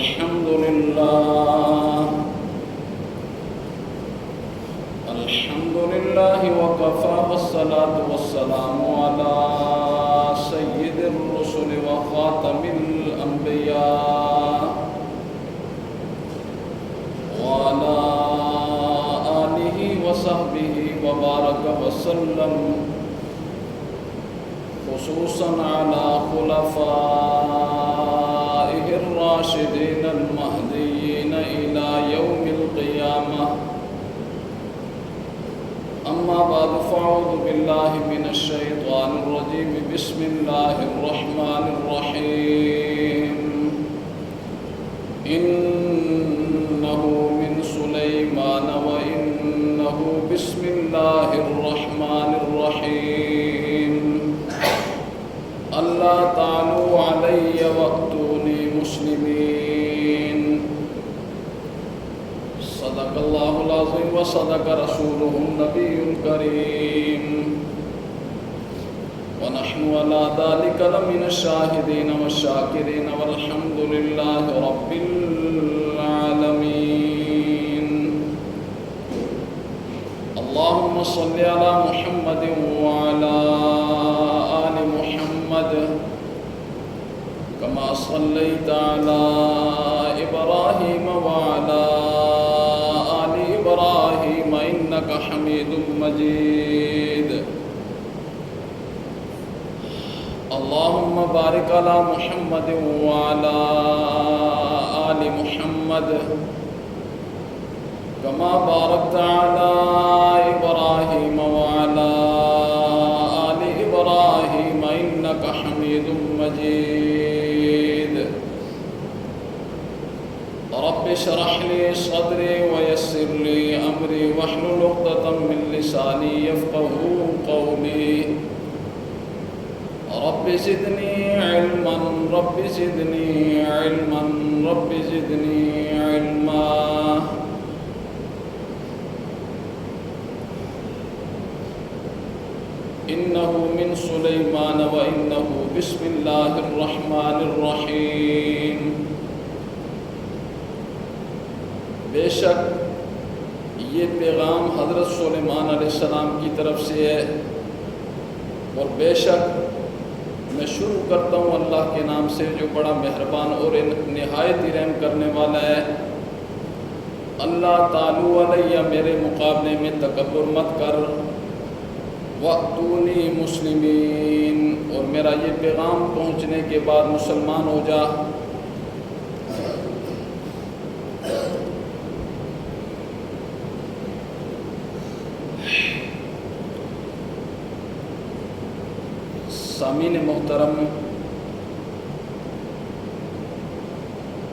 الحمد لله وكفى والصلاة والسلام على سيد الرسل وخاتم الأنبياء وعلى آله وصحبه وبارك وسلم، خصوصا على خلفائه الراشدين المهديين إلى يوم القيامة. أما بعد فأعوذ بالله من الشيطان الرجيم. بسم الله الرحمن الرحيم. إنه من سليمان وإنه بسم الله الرحمن الرحيم. ألا تعلوا علي وأتوني مسلمين. صدق الله العظيم وصدق رسوله النبي الكريم، ونحن على ذلك لمن الشاهدين والشاكرين، والحمد لله رب العالمين. اللهم صل على محمد وعلى آل محمد كما صليت على إبراهيم وعلى آل إبراهيم إنك حميد مجيد. اللهم بارك على محمد وعلى آل محمد كما باركت على إبراهيم وعلى آل إبراهيم إنك حميد مجيد. رب اشرح لي صدري ويسر لي أمري واحلل عقدة من لساني يفقهوا قولي. رب زدني علما رب زدني علما رب زدني علما. إنه من سليمان وإنه بسم الله الرحمن الرحيم. بے شک یہ پیغام حضرت سلیمان علیہ السلام کی طرف سے ہے، اور بے شک میں شروع کرتا ہوں اللہ کے نام سے جو بڑا مہربان اور نہایت ہی رحم کرنے والا ہے۔ اللہ تعالی علیہ، میرے مقابلے میں تکبر مت کر، وَأْتُونِي مُسْلِمِينَ، اور میرا یہ پیغام پہنچنے کے بعد مسلمان ہو جا۔ سامعین محترم،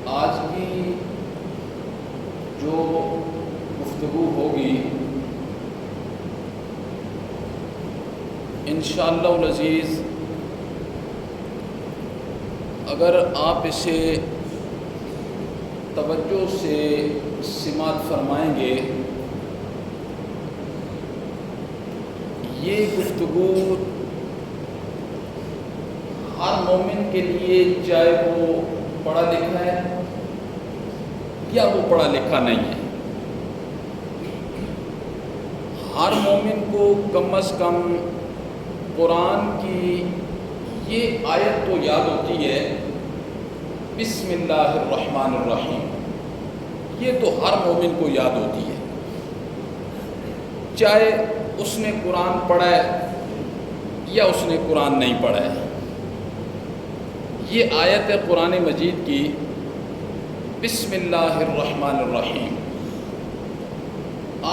آج کی جو گفتگو ہوگی انشاءاللہ العزیز، اگر آپ اسے توجہ سے سماعت فرمائیں گے، یہ گفتگو ہر مومن کے لیے، چاہے وہ پڑھا لکھا ہے یا وہ پڑھا لکھا نہیں ہے، ہر مومن کو کم از کم قرآن کی یہ آیت تو یاد ہوتی ہے، بسم اللہ الرحمن الرحیم۔ یہ تو ہر مومن کو یاد ہوتی ہے، چاہے اس نے قرآن پڑھا ہے یا اس نے قرآن نہیں پڑھا ہے۔ یہ آیت ہے قرآن مجید کی، بسم اللہ الرحمن الرحیم۔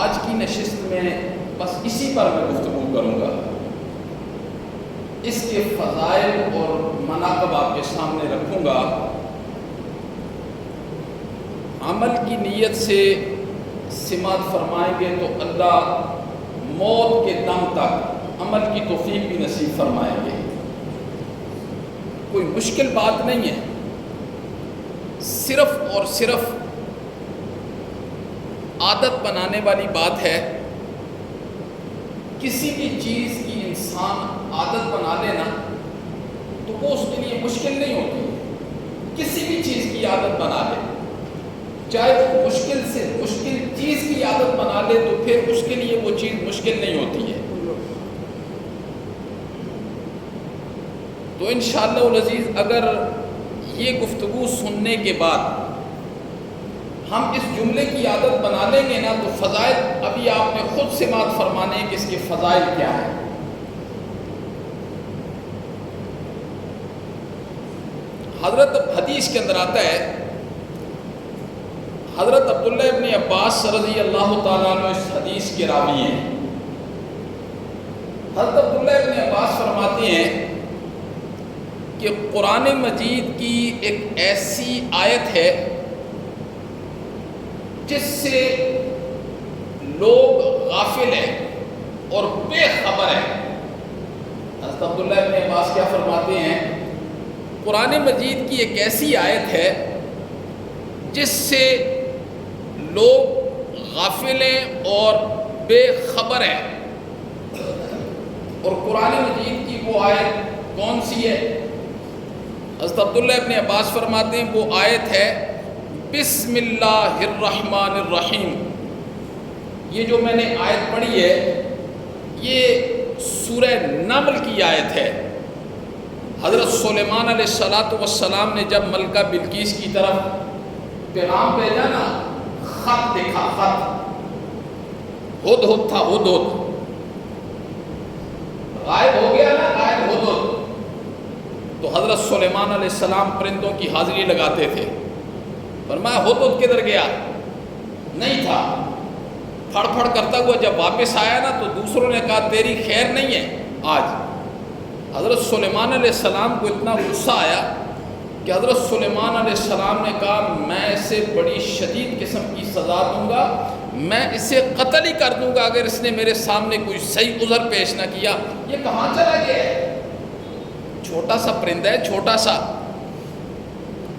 آج کی نشست میں بس اسی پر میں گفتگو کروں گا، اس کے فضائل اور مناقب آپ کے سامنے رکھوں گا۔ عمل کی نیت سے سماعت فرمائیں گے تو اللہ موت کے دم تک عمل کی توفیق بھی نصیب فرمائیں گے۔ کوئی مشکل بات نہیں ہے، صرف اور صرف عادت بنانے والی بات ہے۔ کسی بھی چیز کی انسان عادت بنا لینا تو وہ اس کے لیے مشکل نہیں ہوتی، کسی بھی چیز کی عادت بنا لے۔ چاہے مشکل سے مشکل چیز کی عادت بنا لے تو پھر اس کے لیے وہ چیز مشکل نہیں ہوتی ہے. تو انشاءاللہ العزیز اگر یہ گفتگو سننے کے بعد ہم اس جملے کی عادت بنا لیں گے نا تو فضائل ابھی آپ نے خود سماعت فرمانے ہیں کہ اس کے فضائل کیا ہیں. حضرت حدیث کے اندر آتا ہے، حضرت عبداللہ ابن عباس رضی اللہ تعالیٰ عنہ اس حدیث کے راوی ہیں. حضرت عبداللہ ابن عباس فرماتے ہیں کہ قرآن مجید کی ایک ایسی آیت ہے جس سے لوگ غافل ہیں اور بے خبر ہیں. حضرت عبداللہ ابن عباس کیا فرماتے ہیں؟ قرآن مجید کی ایک ایسی آیت ہے جس سے لوگ غافل ہیں اور بے خبر ہیں. اور قرآن مجید کی وہ آیت کون سی ہے؟ حضرت عبداللہ ابن عباس فرماتے ہیں وہ آیت ہے بسم اللہ الرحمن الرحیم. یہ جو میں نے آیت پڑھی ہے یہ سورہ نمل کی آیت ہے. حضرت سلیمان علیہ السلام نے جب ملکہ بلقیس کی طرف پیغام بھیجا نا، خط دیکھا، خط ہدہد تھا، ہدہد غائب ہو گیا نا، غائب ہدہد. تو حضرت سلیمان علیہ السلام پرندوں کی حاضری لگاتے تھے. فرمایا ہدہد کدھر گیا؟ نہیں تھا. پھڑ پھڑ کرتا ہوا جب واپس آیا نا تو دوسروں نے کہا تیری خیر نہیں ہے آج. حضرت سلیمان علیہ السلام کو اتنا غصہ آیا کہ حضرت سلیمان علیہ السلام نے کہا میں اسے بڑی شدید قسم کی سزا دوں گا، میں اسے قتل ہی کر دوں گا اگر اس نے میرے سامنے کوئی صحیح عذر پیش نہ کیا. یہ کہاں چلا گیا ہے؟ چھوٹا سا پرندہ ہے، چھوٹا سا.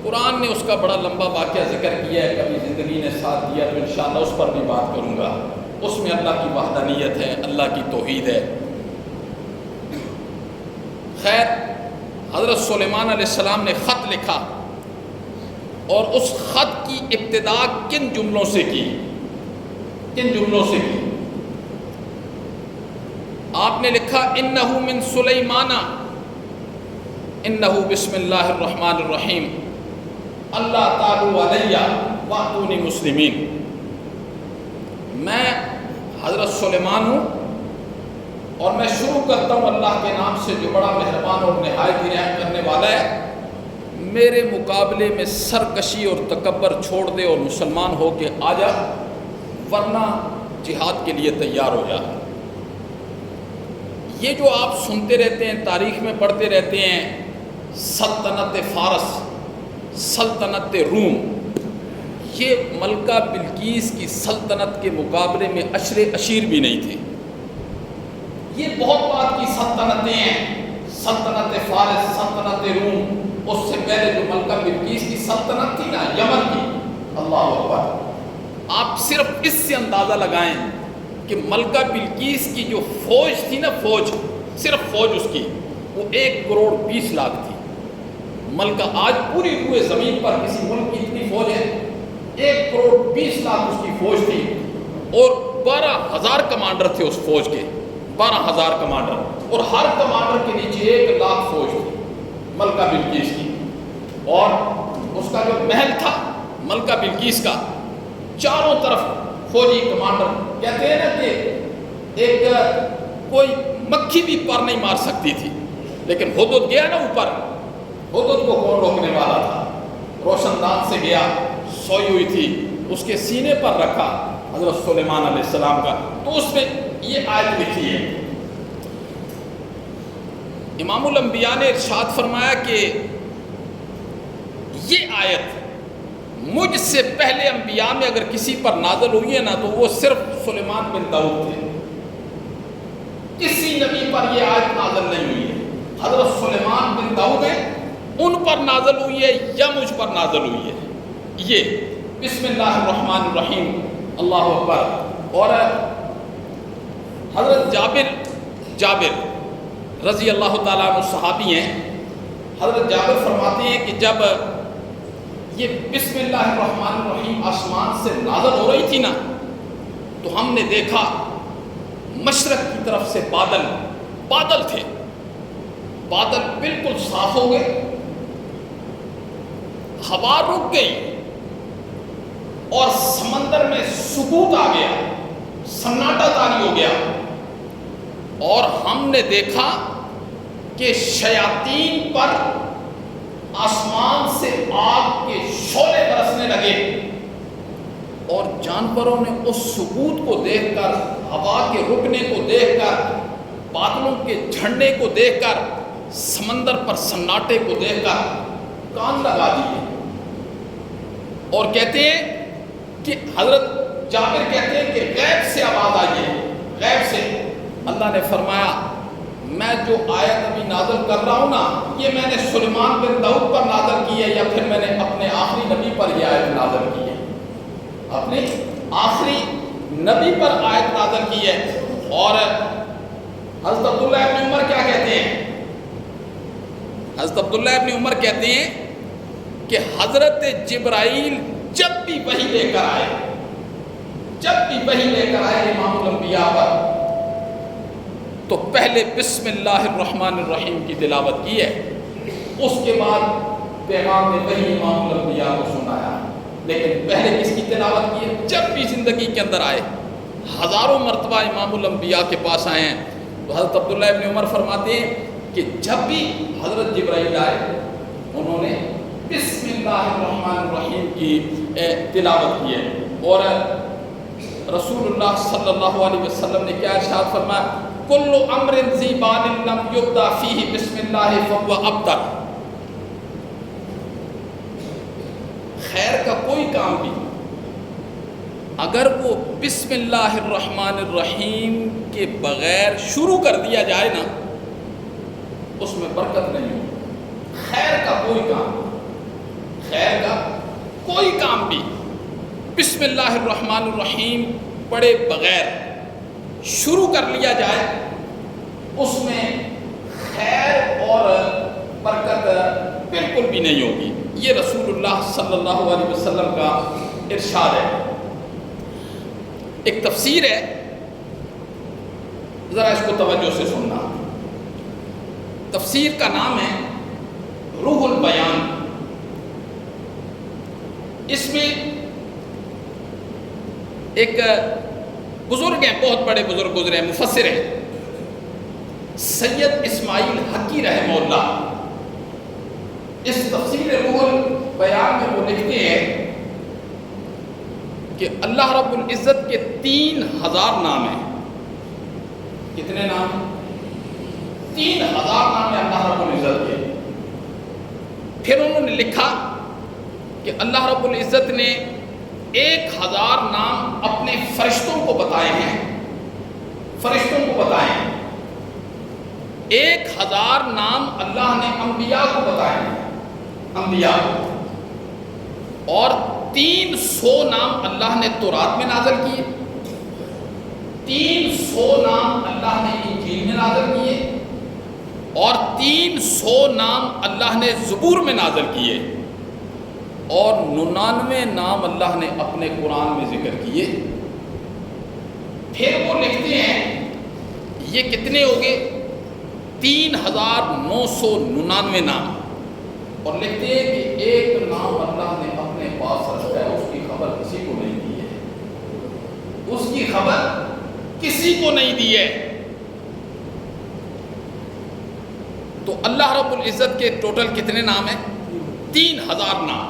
قرآن نے اس کا بڑا لمبا واقعہ ذکر کیا ہے، کبھی زندگی نے ساتھ دیا تو انشاءاللہ اس پر بھی بات کروں گا. اس میں اللہ کی وحدانیت ہے، اللہ کی توحید ہے. خیر، حضرت سلیمان علیہ السلام نے خط لکھا اور اس خط کی ابتدا کن جملوں سے کی؟ کن جملوں سے کی؟ آپ نے لکھا انہو من سلیمان انہو بسم اللہ الرحمن الرحیم اللہ تعالی علیہ واتونی مسلمین. میں حضرت سلیمان ہوں اور میں شروع کرتا ہوں اللہ کے نام سے جو بڑا مہربان اور نہایت ہی رحم کرنے والا ہے. میرے مقابلے میں سرکشی اور تکبر چھوڑ دے اور مسلمان ہو کے آ جا، ورنہ جہاد کے لیے تیار ہو جا. یہ جو آپ سنتے رہتے ہیں، تاریخ میں پڑھتے رہتے ہیں، سلطنت فارس، سلطنت روم، یہ ملکہ بلقیس کی سلطنت کے مقابلے میں عشر عشیر بھی نہیں تھے. یہ بہت بات کی سلطنتیں ہیں، سلطنت فارس، سلطنت روم. اس سے پہلے جو ملکہ بلقیس کی سلطنت تھی نا، یمن کی، اللہ اکبر. آپ صرف اس سے اندازہ لگائیں کہ ملکہ بلقیس کی جو فوج تھی نا، فوج، صرف فوج اس کی وہ 1,20,00,000 تھی. ملکہ آج پوری روئے زمین پر کسی ملک کی اتنی فوج ہے؟ 1,20,00,000 اس کی فوج تھی اور 12,000 کمانڈر تھے اس فوج کے، 12,000 کمانڈر، اور ہر کمانڈر کے نیچے 1,00,000 فوج تھی ملکہ بلقیس کی. اور اس کا جو محل تھا ملکہ بلقیس کا، چاروں طرف فوجی کمانڈر. کہتے ہیں نا کہ ایک کوئی مکھی بھی پر نہیں مار سکتی تھی، لیکن ہدہد گیا نا اوپر، ہدہد کو کون روکنے والا تھا؟ روشن دان سے گیا، سوئی ہوئی تھی، اس کے سینے پر رکھا حضرت سلیمان علیہ السلام کا. تو اس میں یہ آیت لکھی ہے. امام الانبیاء نے ارشاد فرمایا کہ یہ آیت مجھ سے پہلے انبیاء میں اگر کسی پر نازل ہوئی ہے نا تو وہ صرف سلیمان بن داؤد تھے. کسی نبی پر یہ آیت نازل نہیں ہوئی ہے. حضرت سلیمان بن داؤد ہے، ان پر نازل ہوئی ہے یا مجھ پر نازل ہوئی ہے. یہ بسم اللہ الرحمن الرحیم، اللہ اکبر. اور حضرت جابر رضی اللہ تعالیٰ عنہ صحابی ہیں. حضرت جابر فرماتے ہیں کہ جب یہ بسم اللہ الرحمن الرحیم آسمان سے نازل ہو رہی تھی نا، تو ہم نے دیکھا مشرق کی طرف سے بادل تھے، بادل بالکل صاف ہو گئے، ہوا رک گئی اور سمندر میں سکوت آ گیا، سناٹا طاری ہو گیا، اور ہم نے دیکھا کہ شیاطین پر آسمان سے آگ کے شعلے برسنے لگے، اور جانوروں نے اس سکوت کو دیکھ کر، ہوا کے رکنے کو دیکھ کر، بادلوں کے جھڑنے کو دیکھ کر، سمندر پر سناٹے کو دیکھ کر کان لگا دیے، اور کہتے ہیں کہ حضرت جابر کہتے ہیں کہ غیب سے آواز آئی ہے، غیب سے۔ اللہ نے فرمایا میں جو آیت ابھی نازل کر رہا ہوں نا، یہ میں نے سلیمان بن داؤد پر نازل کی ہے، یا پھر میں نے اپنے آخری نبی پر یہ آیت نازل کی ہے، اپنے آخری نبی پر آیت نازل کی ہے۔ اور حضرت عبداللہ ابن عمر کیا کہتے ہیں؟ حضرت عبداللہ ابن عمر کہتے ہیں کہ حضرت جبرائیل جب بھی وحی لے کر آئے امام الانبیاء پر، تو پہلے بسم اللہ الرحمن الرحیم کی تلاوت کی ہے، اس کے بعد پیغام میں وحی امام الانبیاء کو سنایا، لیکن پہلے کس کی تلاوت کی ہے؟ جب بھی زندگی کے اندر آئے، ہزاروں مرتبہ امام الانبیاء کے پاس آئے ہیں، تو حضرت عبداللہ ابن عمر فرماتے ہیں کہ جب بھی حضرت جبرائیل آئے انہوں نے بسم اللہ الرحمن الرحیم کی تلاوت کی ہے۔ اور رسول اللہ صلی اللہ علیہ وسلم نے کیا ارشاد فرمایا؟ کل امر ذی بال لم یبدا فیہ بسم اللہ فہو ابتر۔ خیر کا کوئی کام بھی اگر وہ بسم اللہ الرحمن الرحیم کے بغیر شروع کر دیا جائے نا، اس میں برکت نہیں ہوگی۔ خیر کا کوئی کام بھی بسم اللہ الرحمن الرحیم پڑھے بغیر شروع کر لیا جائے، اس میں خیر اور برکت بالکل بھی نہیں ہوگی۔ یہ رسول اللہ صلی اللہ علیہ وسلم کا ارشاد ہے۔ ایک تفسیر ہے، ذرا اس کو توجہ سے سننا۔ تفسیر کا نام ہے روح البیان۔ اس میں ایک بزرگ ہیں، بہت بڑے بزرگ گزرے ہیں، مفسر ہیں، سید اسماعیل حقی رحمہ اللہ۔ اس تفسیر روح البیان میں وہ لکھتے ہیں کہ اللہ رب العزت کے 3000 نام ہیں۔ کتنے نام ہیں؟ 3000 نام ہیں اللہ رب العزت کے۔ پھر انہوں نے لکھا کہ اللہ رب العزت نے 1000 نام اپنے فرشتوں کو بتائے ہیں، 1000 نام اللہ نے انبیاء کو بتائے ہیں، اور 300 نام اللہ نے تورات میں نازل کیے، 300 نام اللہ نے انجیل میں نازل کیے، اور 300 نام اللہ نے زبور میں نازل کیے، اور 99 نام اللہ نے اپنے قرآن میں ذکر کیے۔ پھر وہ لکھتے ہیں یہ کتنے ہو گئے؟ 3999 نام، اور لکھتے ہیں کہ ایک نام اللہ نے اپنے پاس رکھا ہے، اس کی خبر کسی کو نہیں دی ہے، تو اللہ رب العزت کے ٹوٹل کتنے نام ہیں؟ 3000 نام۔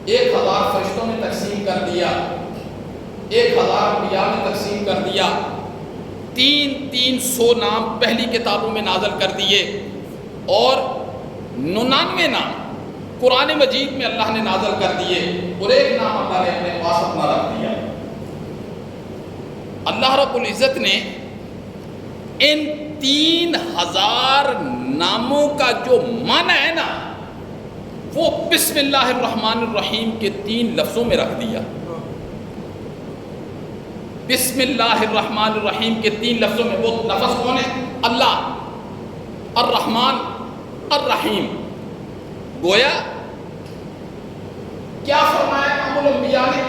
1000 فرشتوں میں تقسیم کر دیا، 1000 انبیاء میں تقسیم کر دیا، 300 نام پہلی کتابوں میں نازل کر دیے، اور 99 نام قرآن مجید میں اللہ نے نازل کر دیے، اور ایک نام اللہ نے اپنے پاس اپنا رکھ دیا۔ اللہ رب العزت نے ان 3000 ناموں کا جو معنی ہے نا، وہ بسم اللہ الرحمن الرحیم کے 3 لفظوں میں رکھ دیا۔ بسم اللہ الرحمن الرحیم کے 3 لفظوں میں، وہ لفظ کون ہے؟ اللہ، الرحمن، الرحیم۔ گویا کیا فرمایا امام الانبیاء نے؟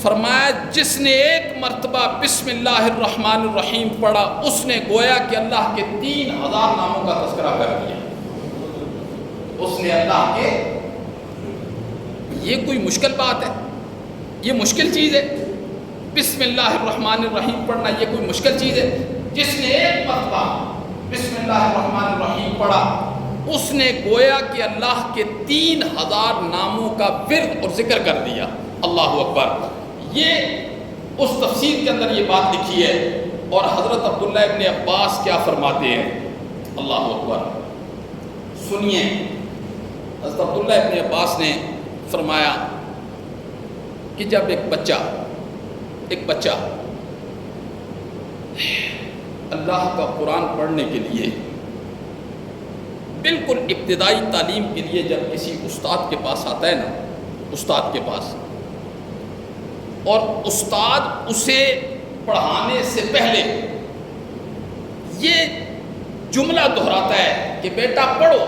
فرمایا جس نے ایک مرتبہ بسم اللہ الرحمن الرحیم پڑھا اس نے گویا کہ اللہ کے 3000 ناموں کا تذکرہ کر دیا. اس نے اللہ کے، یہ کوئی مشکل بات ہے؟ یہ مشکل چیز ہے؟ بسم اللہ الرحمن الرحیم پڑھنا یہ کوئی مشکل چیز ہے؟ جس نے ایک مرتبہ بسم اللہ الرحمن الرحیم پڑھا اس نے گویا کہ اللہ کے 3000 ناموں کا ورد اور ذکر کر دیا. اللہ اکبر. یہ اس تفسیر کے اندر یہ بات لکھی ہے. اور حضرت عبداللہ ابن عباس کیا فرماتے ہیں؟ اللہ اکبر. سنیے، حضرت عبداللہ ابن عباس نے فرمایا کہ جب ایک بچہ اللہ کا قرآن پڑھنے کے لیے بالکل ابتدائی تعلیم کے لیے جب کسی استاد کے پاس آتا ہے نا، استاد کے پاس، اور استاد اسے پڑھانے سے پہلے یہ جملہ دہراتا ہے کہ بیٹا پڑھو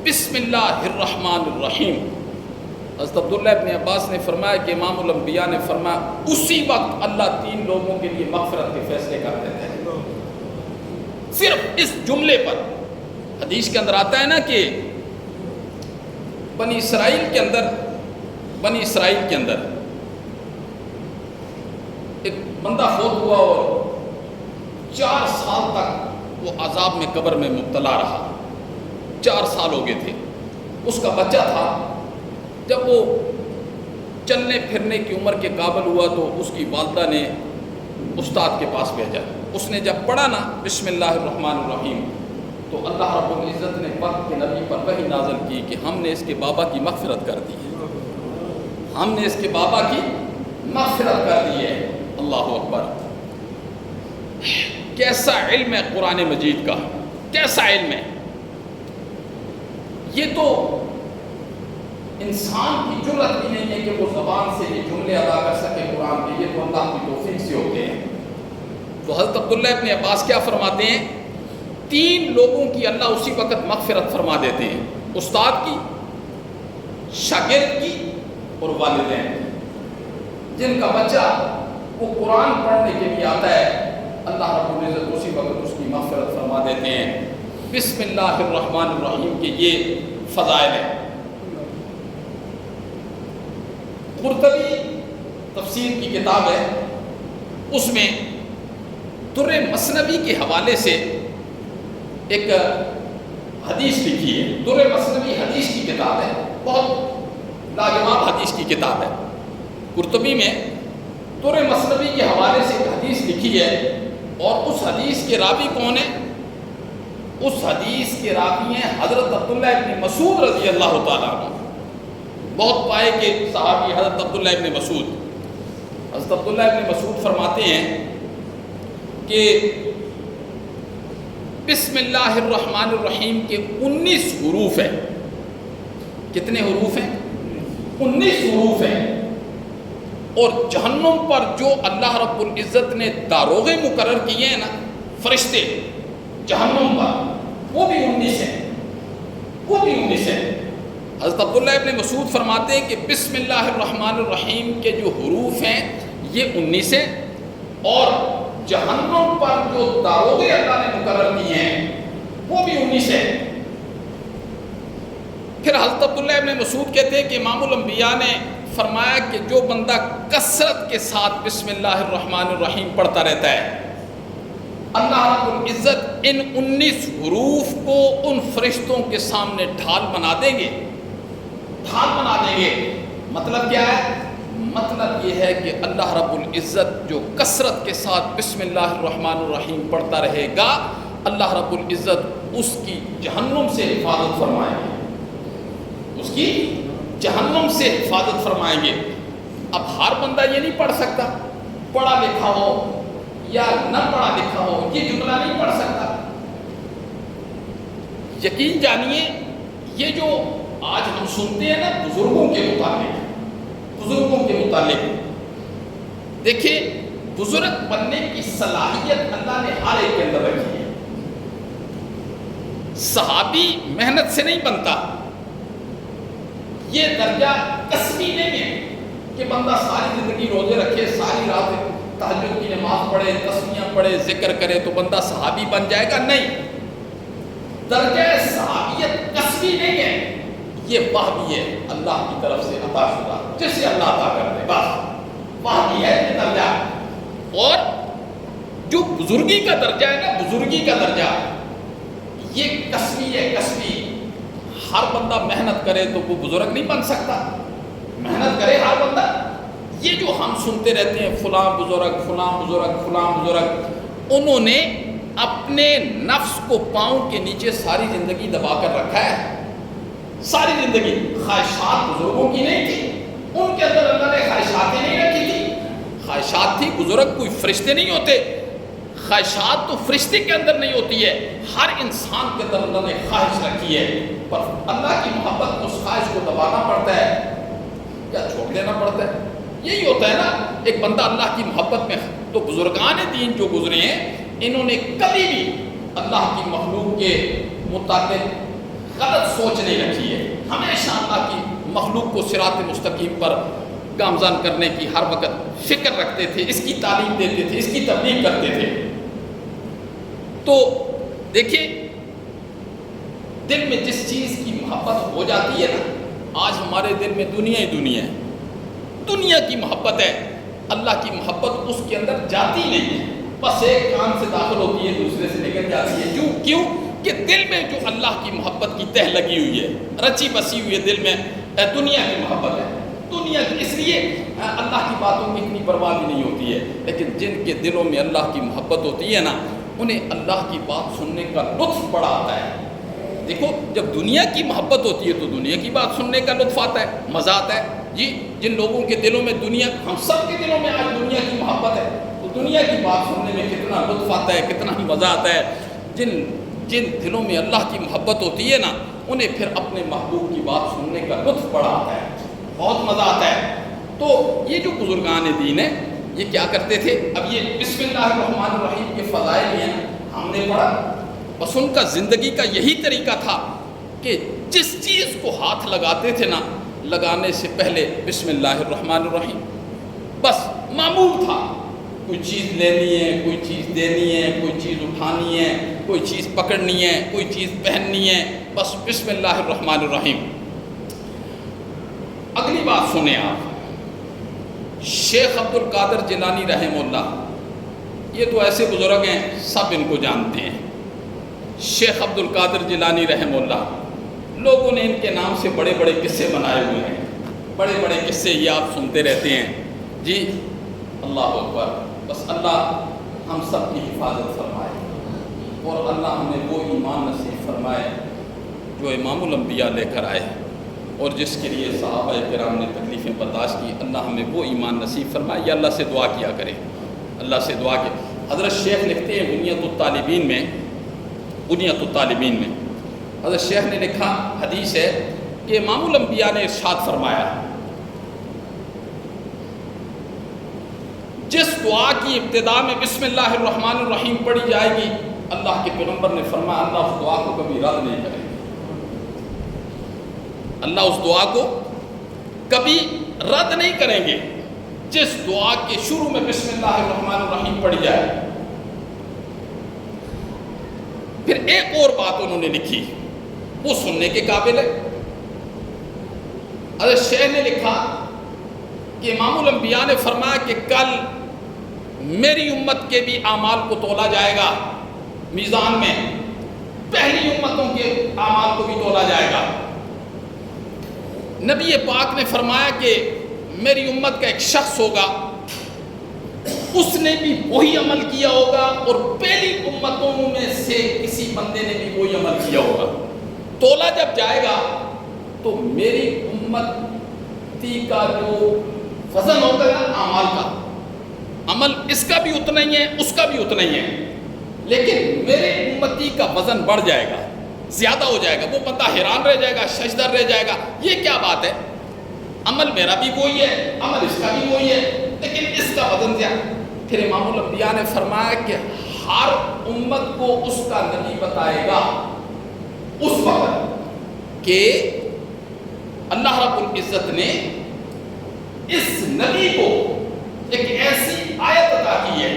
بسم اللہ الرحمن الرحیم. حضرت عبداللہ ابن عباس نے فرمایا کہ امام الانبیاء نے فرمایا اسی وقت اللہ 3 لوگوں کے لیے مغفرت کے فیصلے کر دیتے ہیں صرف اس جملے پر. حدیث کے اندر آتا ہے نا کہ بنی اسرائیل کے اندر ایک بندہ فوت ہوا اور 4 سال تک وہ عذاب میں قبر میں مبتلا رہا. 4 سال ہو گئے تھے. اس کا بچہ تھا. جب وہ چلنے پھرنے کی عمر کے قابل ہوا تو اس کی والدہ نے استاد کے پاس بھیجا. اس نے جب پڑھا نا بسم اللہ الرحمن الرحیم تو اللہ رب العزت نے وقت کے نبی پر وحی نازل کی کہ ہم نے اس کے بابا کی مغفرت کر دی ہے. ہم نے اس کے بابا کی مغفرت کر دی ہے. اللہ اکبر. کیسا علم ہے قرآن مجید کا، کیسا علم ہے. یہ تو انسان کی جرأت بھی نہیں ہے کہ وہ زبان سے یہ جملے ادا کر سکے قرآن کے. یہ تو اللہ کی توفیق سے ہوتے ہیں. تو حضرت عبداللہ ابن عباس کیا فرماتے ہیں؟ 3 لوگوں کی اللہ اسی وقت مغفرت فرما دیتے ہیں. استاد کی، شاگرد کی اور والدین کی. جن کا بچہ وہ قرآن پڑھنے کے لیے آتا ہے اللہ رب العزت اسی وقت اس کی مغفرت فرما دیتے ہیں. بسم اللہ الرحمن الرحیم کے یہ فضائل ہیں. قرطبی تفسیر کی کتاب ہے، اس میں در مثنوی کے حوالے سے ایک حدیث لکھی ہے. در مثنوی حدیث کی کتاب ہے، بہت لاجواب حدیث کی کتاب ہے. قرطبی میں در مثنوی کے حوالے سے ایک حدیث لکھی ہے اور اس حدیث کے راوی کون ہیں؟ اس حدیث کے راوی ہیں حضرت عبداللہ ابن مسعود رضی اللہ تعالیٰ عنہ. بہت پائے کہ صحابی حضرت عبداللہ ابن مسعود. حضرت عبداللہ ابن مسعود فرماتے ہیں کہ بسم اللہ الرحمن الرحیم کے 19 حروف ہیں. کتنے حروف ہیں؟ 19 حروف ہیں. اور جہنم پر جو اللہ رب العزت نے داروغے مقرر کیے ہیں نا، فرشتے جہنم پر، وہ بھی 19 ہیں. وہ بھی 19 ہیں. حضرت عبداللہ ابن مسعود فرماتے ہیں کہ بسم اللہ الرحمن الرحیم کے جو حروف ہیں یہ 19 ہیں اور جہنم پر جو داروغے اللہ نے مقرر کیے ہیں وہ بھی 19 ہیں. پھر حضرت عبداللہ ابن مسعود کہتے ہیں کہ امام الانبیاء نے فرمایا کہ جو بندہ کثرت کے ساتھ بسم اللہ الرحمن الرحیم پڑھتا رہتا ہے اللہ رب العزت ان 19 حروف کو ان فرشتوں کے سامنے ڈھال بنا دیں گے. ڈھال بنا دیں گے. مطلب کیا ہے؟ مطلب یہ ہے کہ اللہ رب العزت جو کثرت کے ساتھ بسم اللہ الرحمن الرحیم پڑھتا رہے گا اللہ رب العزت اس کی جہنم سے حفاظت فرمائیں گے. اس کی جہنم سے حفاظت فرمائیں گے. اب ہر بندہ یہ نہیں پڑھ سکتا، پڑھا لکھا ہو یا نہ پڑھا لکھا ہو یہ جملہ نہیں پڑھ سکتا. یقین جانیے یہ جو آج ہم سنتے ہیں نا بزرگوں کے متعلق، دیکھیں بزرگ بننے کی صلاحیت اللہ نے ہر ایک کے اندر رکھی ہے. صحابی محنت سے نہیں بنتا، یہ درجہ کسبی نہیں ہے کہ بندہ ساری زندگی روزے رکھے، ساری رات تہجد کی نماز پڑھے، تسبیحاں پڑھے، ذکر کرے تو بندہ صحابی بن جائے گا، نہیں۔ درجہ صحابیت کسبی نہیں ہے، یہ وحی ہے اللہ کی طرف سے عطا شدہ، جسے اللہ عطا کر دے، بس وحی ہے یہ درجہ۔ اور جو بزرگی کا درجہ ہے نا، بزرگی کا درجہ یہ کسبی ہے، کسبی۔ ہر بندہ محنت کرے تو وہ بزرگ نہیں بن سکتا، محنت کرے ہر بندہ۔ یہ جو ہم سنتے رہتے ہیں فلاں بزرگ، فلاں بزرگ، فلاں بزرگ، انہوں نے اپنے نفس کو پاؤں کے نیچے ساری زندگی دبا کر رکھا ہے، ساری زندگی۔ خواہشات بزرگوں کی نہیں تھی، ان کے اندر اللہ نے خواہشاتیں نہیں رکھی تھی، خواہشات تھی۔ بزرگ کوئی فرشتے نہیں ہوتے، خواہشات تو فرشتے کے اندر نہیں ہوتی ہے، ہر انسان کے اندر اللہ نے خواہش رکھی ہے، پر اللہ کی محبت اس خواہش کو دبانا پڑتا ہے یا چھوڑ دینا پڑتا ہے، یہی ہوتا ہے نا۔ ایک بندہ اللہ کی محبت میں، تو بزرگان دین جو گزرے ہیں انہوں نے کبھی بھی اللہ کی مخلوق کے متعلق غلط سوچ نہیں رکھی ہے، ہمیشہ اللہ کی مخلوق کو صراط مستقیم پر گامزن کرنے کی ہر وقت فکر رکھتے تھے، اس کی تعلیم دیتے تھے، اس کی تبلیغ کرتے تھے۔ تو دیکھیں دل میں جس چیز کی محبت ہو جاتی ہے نا، آج ہمارے دل میں دنیا ہی دنیا ہے، دنیا کی محبت ہے، اللہ کی محبت اس کے اندر جاتی نہیں ہے، بس ایک کان سے داخل ہوتی ہے دوسرے سے نکل جاتی ہے۔ کیوں کہ دل میں جو اللہ کی محبت کی تہ لگی ہوئی ہے، رچی بسی ہوئی ہے دل میں، دنیا کی محبت ہے، دنیا کی، اس لیے اللہ کی باتوں کی اتنی پرواہ بھی نہیں ہوتی ہے۔ لیکن جن کے دلوں میں اللہ کی محبت ہوتی ہے نا، انہیں اللہ کی بات سننے کا لطف بڑا آتا ہے۔ دیکھو جب دنیا کی محبت ہوتی ہے تو دنیا کی بات سننے کا لطف آتا ہے، مزہ آتا ہے جی۔ جن لوگوں کے دلوں میں دنیا، ہم سب کے دلوں میں آج دنیا کی محبت ہے، تو دنیا کی بات سننے میں کتنا لطف آتا ہے، کتنا مزہ آتا ہے۔ جن دلوں میں اللہ کی محبت ہوتی ہے نا، انہیں پھر اپنے محبوب کی بات سننے کا لطف بڑا آتا ہے، بہت مزہ آتا ہے۔ تو یہ جو بزرگان دین ہیں یہ کیا کرتے تھے؟ اب یہ بسم اللہ الرحمن الرحیم کے فضائل ہیں ہم نے پڑھا، بس ان کا زندگی کا یہی طریقہ تھا کہ جس چیز کو ہاتھ لگاتے تھے نا، لگانے سے پہلے بسم اللہ الرحمن الرحیم، بس معمول تھا۔ کوئی چیز لینی ہے، کوئی چیز دینی ہے، کوئی چیز اٹھانی ہے، کوئی چیز پکڑنی ہے، کوئی چیز پہننی ہے، بس بسم اللہ الرحمن الرحیم۔ اگلی بات سنیں آپ، شیخ عبد القادر جیلانی رحمہ اللہ، یہ تو ایسے بزرگ ہیں سب ان کو جانتے ہیں۔ شیخ عبد القادر جیلانی رحمہ اللہ، لوگوں نے ان کے نام سے بڑے بڑے قصے بنائے ہوئے ہیں، بڑے بڑے قصے یہ آپ سنتے رہتے ہیں جی۔ اللہ اکبر، بس اللہ ہم سب کی حفاظت فرمائے، اور اللہ ہمیں وہ ایمان نصیب فرمائے جو امام الانبیاء لے کر آئے، اور جس کے لیے صحابہ کرام نے تکلیفیں برداشت کی، اللہ ہمیں وہ ایمان نصیب فرمائے۔ یا اللہ سے دعا کیا کریں، اللہ سے دعا کہ حضرت شیخ لکھتے ہیں بنیۃ الطالبین میں، بنیۃ الطالبین میں حضرت شیخ نے لکھا، حدیث ہے کہ امام الانبیاء نے ارشاد فرمایا، جس دعا کی ابتدا میں بسم اللہ الرحمن الرحیم پڑھی جائے گی، اللہ کے پیغمبر نے فرمایا اللہ اس دعا کو کبھی رد نہیں کرے گا، اللہ اس دعا کو کبھی رد نہیں کریں گے۔ جس دعا کے شروع میں بسم اللہ الرحمن الرحیم پڑھی جائے۔ پھر ایک اور بات انہوں نے لکھی، وہ سننے کے قابل ہے۔ حضرت شیخ نے لکھا کہ امام الانبیاء نے فرمایا کہ کل میری امت کے بھی اعمال کو تولا جائے گا میزان میں، پہلی امتوں کے اعمال کو بھی تولا جائے گا۔ نبی پاک نے فرمایا کہ میری امت کا ایک شخص ہوگا، اس نے بھی وہی عمل کیا ہوگا، اور پہلی امتوں میں سے کسی بندے نے بھی وہی عمل کیا ہوگا۔ تولا جب جائے گا تو میری امتی کا جو وزن ہوتا ہے نا اعمال کا، عمل اس کا بھی اتنا ہی ہے، اس کا بھی اتنا ہی ہے، لیکن میرے امتی کا وزن بڑھ جائے گا، زیادہ ہو جائے گا۔ وہ بندہ حیران رہ جائے گا، ششدر رہ جائے گا، یہ کیا بات ہے، عمل میرا بھی وہی ہے، عمل اس کا بھی وہی ہے، لیکن اس کا وزن زیادہ۔ پھر امام الانبیاء نے فرمایا کہ ہر امت کو اس کا نبی بتائے گا اس وقت کہ اللہ رب العزت نے اس نبی کو ایک ایسی آیت عطا کی ہے،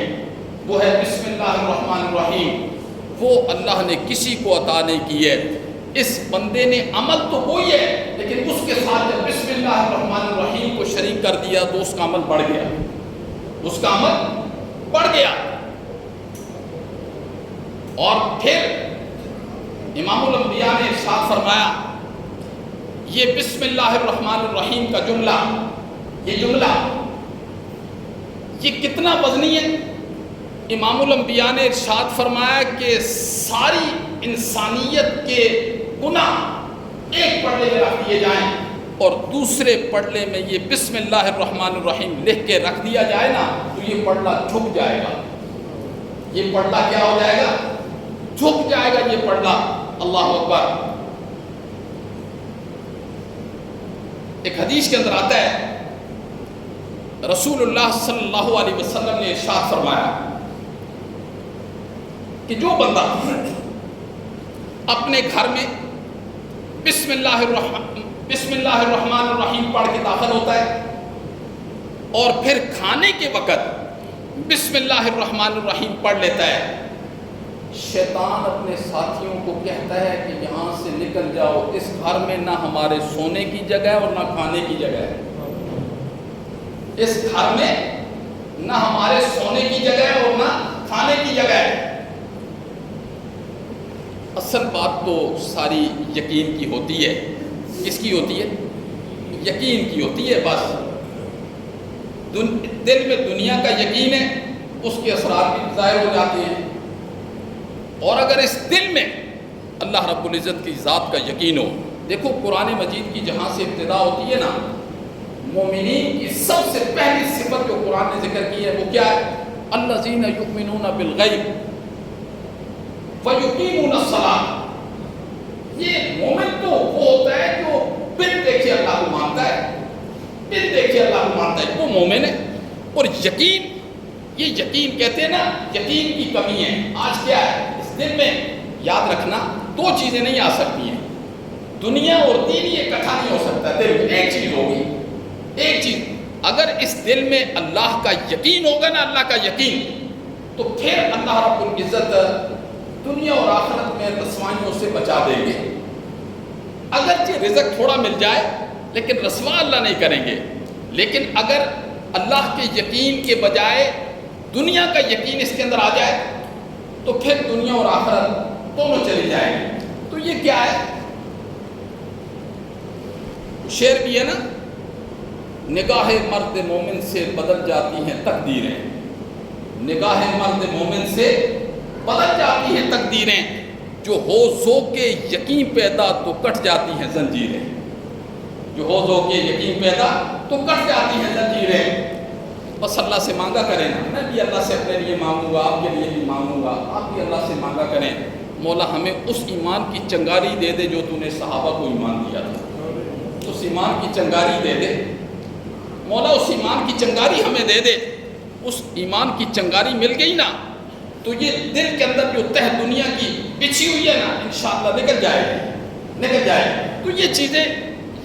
وہ ہے بسم اللہ الرحمن الرحیم۔ وہ اللہ نے کسی کو عطا نہیں کی ہے۔ اس بندے نے عمل تو وہی ہے، لیکن اس کے ساتھ جب بسم اللہ الرحمن الرحیم کو شریک کر دیا تو اس کا عمل بڑھ گیا، اس کا عمل بڑھ گیا۔ اور پھر امام الانبیاء نے ارشاد فرمایا، یہ بسم اللہ الرحمن الرحیم کا جملہ، یہ کتنا وزنی ہے؟ امام الانبیاء نے ارشاد فرمایا کہ ساری انسانیت کے گناہ ایک پڑھنے میں رکھ دیے جائیں اور دوسرے پڑھنے میں یہ بسم اللہ الرحمن الرحیم لکھ کے رکھ دیا جائے نا، تو یہ پڑھنا جھک جائے گا، یہ پڑھنا کیا ہو جائے گا؟ جھک جائے گا یہ پڑھنا۔ اللہ اکبر۔ ایک حدیث کے اندر آتا ہے، رسول اللہ صلی اللہ علیہ وسلم نے ارشاد فرمایا کہ جو بندہ اپنے گھر میں بسم اللہ الرحمن الرحیم پڑھ کے داخل ہوتا ہے اور پھر کھانے کے وقت بسم اللہ الرحمن الرحیم پڑھ لیتا ہے، شیطان اپنے ساتھیوں کو کہتا ہے کہ یہاں سے نکل جاؤ، اس گھر میں نہ ہمارے سونے کی جگہ ہے اور نہ کھانے کی جگہ ہے، اس گھر میں نہ ہمارے سونے کی جگہ ہے اور نہ کھانے کی جگہ ہے۔ اصل بات تو ساری یقین کی ہوتی ہے۔ کس کی ہوتی ہے؟ یقین کی ہوتی ہے۔ بس دل میں دنیا کا یقین ہے، اس کے اثرات بھی ظاہر ہو جاتے ہیں، اور اگر اس دل میں اللہ رب العزت کی ذات کا یقین ہو۔ دیکھو قرآن مجید کی جہاں سے ابتدا ہوتی ہے نا، مومنین کی سب سے پہلی صفت جو قرآن نے ذکر کی ہے وہ کیا ہے؟ الذین یؤمنون بالغیب وَيُقِيمُونَ الصَّلَاةَ۔ یہ مومن تو وہ ہوتا ہے جو بن دیکھے اللہ کو مانتا ہے، بن دیکھے اللہ کو مانتا ہے، وہ مومن ہے۔ اور یقین، یہ یقین کہتے ہیں نا، یقین کی کمی ہے۔ آج کیا ہے اس دل میں؟ یاد رکھنا دو چیزیں نہیں آ سکتی ہیں، دنیا اور دین یہ اکٹھا نہیں ہو سکتا۔ دل میں ایک چیز ہوگی، ایک چیز۔ اگر اس دل میں اللہ کا یقین ہوگا نا، اللہ کا یقین، تو پھر اللہ رب العزت دنیا اور آخرت میں رسوائیوں سے بچا دیں گے۔ اگرچہ رزق تھوڑا مل جائے لیکن رسوا اللہ نہیں کریں گے، لیکن اگر اللہ کے یقین کے بجائے دنیا کا یقین اس کے اندر آ جائے تو پھر دنیا اور آخرت دونوں چلی جائیں گے۔ تو یہ کیا ہے؟ شعر بھی ہے نا، نگاہ مرد مومن سے بدل جاتی ہیں تقدیریں، نگاہ مرد مومن سے بدل جاتی ہیں تقدیریں، جو ہو ذوق یقین پیدا تو کٹ جاتی ہیں زنجیریں، جو ہو ذوق یقین پیدا تو کٹ جاتی ہیں زنجیریں۔ بس اللہ سے مانگا کریں نا، میں بھی اللہ سے اپنے لیے مانگوں گا، آپ کے لیے بھی مانگوں گا، آپ بھی اللہ سے مانگا کریں، مولا ہمیں اس ایمان کی چنگاری دے دے جو تو نے صحابہ کو ایمان دیا تھا، اس ایمان کی چنگاری دے دے مولا، اس ایمان کی چنگاری ہمیں دے دے۔ اس ایمان کی چنگاری مل گئی نا تو یہ دل کے اندر جو تہ دنیا کی بچھی ہوئی ہے نا، انشاءاللہ نکل جائے گی، نکل جائے گی۔ تو یہ چیزیں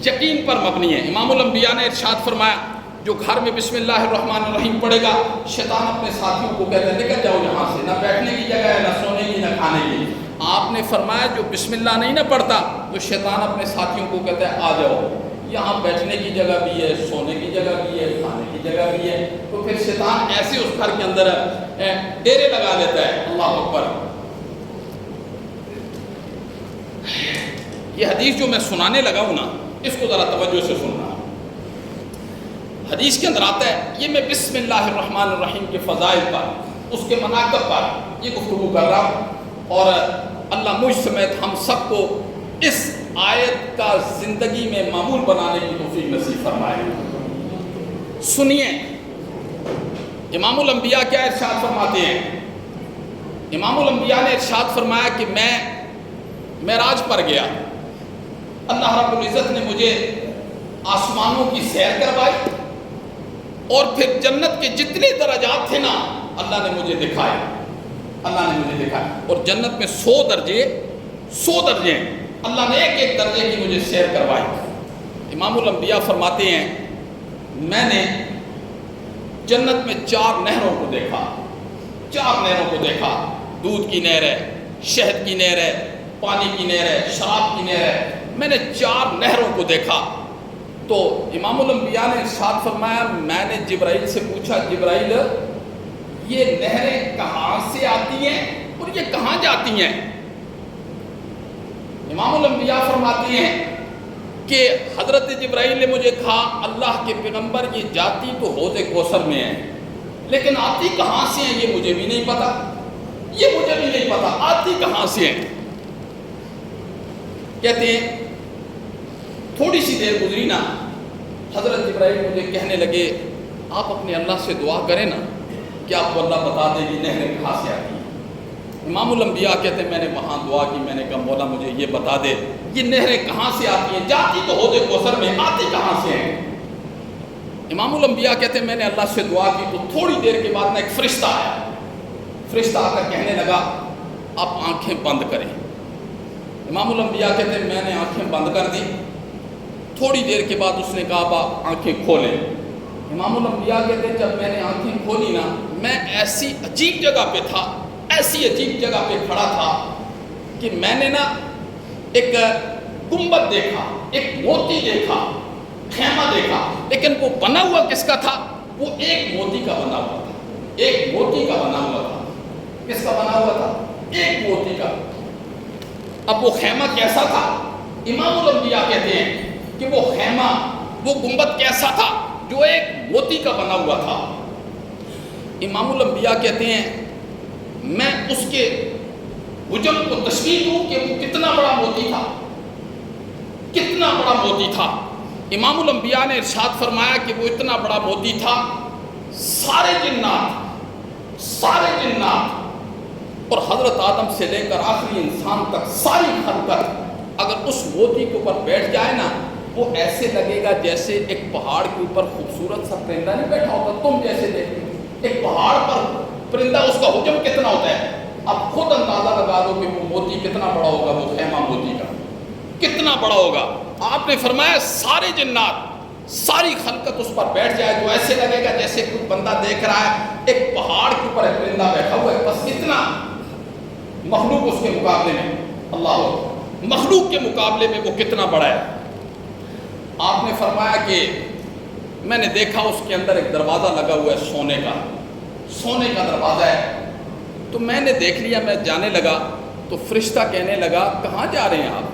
یقین پر مبنی ہیں۔ امام الانبیاء نے ارشاد فرمایا، جو گھر میں بسم اللہ الرحمن الرحیم پڑھے گا، شیطان اپنے ساتھیوں کو کہتا ہے نکل جاؤ یہاں سے، نہ بیٹھنے کی جگہ ہے، نہ سونے کی، نہ کھانے کی۔ آپ نے فرمایا جو بسم اللہ نہیں نہ پڑھتا تو شیطان اپنے ساتھیوں کو کہتا ہے آ جاؤ، یہاں بیٹھنے کی جگہ بھی ہے، سونے کی جگہ بھی ہے، کھانے کی جگہ بھی ہے۔ تو پھر شیطان ایسے اس گھر کے اندر ڈیرے لگا لیتا ہے۔ اللہ اکبر۔ یہ حدیث جو میں سنانے لگا ہوں نا، اس کو ذرا توجہ سے سننا۔ حدیث کے اندر آتا ہے، یہ میں بسم اللہ الرحمن الرحیم کے فضائل پر، اس کے مناقب پر یہ گفتگو کر رہا ہوں، اور اللہ مجھ سمیت ہم سب کو اس آیت کا زندگی میں معمول بنانے کی توفیق نصیب فرمائے۔ سنیے امام الانبیاء کیا ارشاد فرماتے ہیں۔ امام الانبیاء نے ارشاد فرمایا کہ میں معراج پر گیا، اللہ رب العزت نے مجھے آسمانوں کی سیر کروائی اور پھر جنت کے جتنے درجات تھے نا اللہ نے مجھے دکھائے، اللہ نے مجھے دکھائے۔ اور جنت میں 100 درجے ہیں، اللہ نے ایک ایک درجے کی مجھے سیر کروائی۔ امام الانبیاء فرماتے ہیں میں نے جنت میں 4 نہروں کو دیکھا، 4 نہروں کو دیکھا، دودھ کی نہر ہے، شہد کی نہر ہے، پانی کی نہر ہے، شراب کی نہر ہے، میں نے 4 نہروں کو دیکھا۔ تو امام الانبیاء نے ارشاد فرمایا میں نے جبرائیل سے پوچھا جبرائیل یہ نہریں کہاں سے آتی ہیں اور یہ کہاں جاتی ہیں؟ امام الانبیاء فرماتے ہیں کہ حضرت جبرائیل نے مجھے کہا اللہ کے پیغمبر یہ جاتی تو حوض کوثر میں ہے، لیکن آتی کہاں سے ہیں یہ مجھے بھی نہیں پتا، یہ مجھے بھی نہیں پتا آتی کہاں سے ہیں۔ کہتے ہیں تھوڑی سی دیر گزری نا، حضرت جبرائیل مجھے کہنے لگے آپ اپنے اللہ سے دعا کریں نا کہ آپ کو اللہ بتا دے یہ نہریں کہاں سے آتی ہیں۔ امام الانبیاء کہتے ہیں میں نے وہاں دعا کی، میں نے کہا مولا مجھے یہ بتا دے یہ نہریں کہاں سے آتی ہیں، جاتی تو حوض کوثر میں، آتی کہاں سے ہیں؟ امام الانبیاء کہتے ہیں میں نے اللہ سے دعا کی تو تھوڑی دیر کے بعد ایک فرشتہ آیا، فرشتہ آ کر کہنے لگا آپ آنکھیں بند کریں۔ امام الانبیاء کہتے ہیں میں نے آنکھیں بند کر دی، تھوڑی دیر کے بعد اس نے کہا آپ آنکھیں کھولیں۔ امام الانبیاء کہتے ہیں جب میں نے آنکھیں کھولی نا میں ایسی عجیب جگہ پہ تھا، ایسی عجیب جگہ پہ کھڑا تھا کہ میں نے نا ایک گنبد دیکھا، ایک موتی دیکھا، خیمہ دیکھا، لیکن وہ بنا ہوا کس کا تھا؟ وہ ایک موتی کا بنا ہوا تھا، ایک موتی کا بنا ہوا تھا۔ کس کا بنا ہوا تھا؟ ایک موتی کا۔ اب وہ خیمہ کیسا تھا؟ امام الانبیاء کہتے ہیں کہ وہ خیمہ، وہ گنبد کیسا تھا؟ جو ایک موتی کا بنا ہوا تھا۔ امام الانبیاء کہتے ہیں میں اس کے حجم کو تشبیہ دوں کہ وہ کتنا بڑا موتی تھا، کتنا بڑا موتی تھا۔ امام الانبیاء نے ارشاد فرمایا کہ وہ اتنا بڑا موتی تھا، سارے جنات اور حضرت آدم سے لے کر آخری انسان تک ساری خلقت اگر اس موتی کے اوپر بیٹھ جائے نا وہ ایسے لگے گا جیسے ایک پہاڑ کے اوپر خوبصورت سا پرندہ نہیں بیٹھا ہوتا، تم جیسے دیکھتے ہو ایک پہاڑ پر پرندہ، اس کا حجم کتنا ہوتا ہے، اب خود اندازہ لگا دو کہ وہ موتی کتنا بڑا ہوگا، وہ خیمہ موتی کا کتنا بڑا ہوگا۔ آپ نے فرمایا سارے جنات، ساری خلقت اس پر بیٹھ جائے تو ایسے لگے گا جیسے کوئی بندہ دیکھ رہا ہے ایک پہاڑ کے اوپر ایک پرندہ بیٹھا ہوا ہے، بس اتنا مخلوق اس کے مقابلے میں، اللہ مخلوق کے مقابلے میں وہ کتنا بڑا ہے۔ آپ نے فرمایا کہ میں نے دیکھا اس کے اندر ایک دروازہ لگا ہوا ہے سونے کا دروازہ ہے، تو میں نے دیکھ لیا، میں جانے لگا تو فرشتہ کہنے لگا کہاں جا رہے ہیں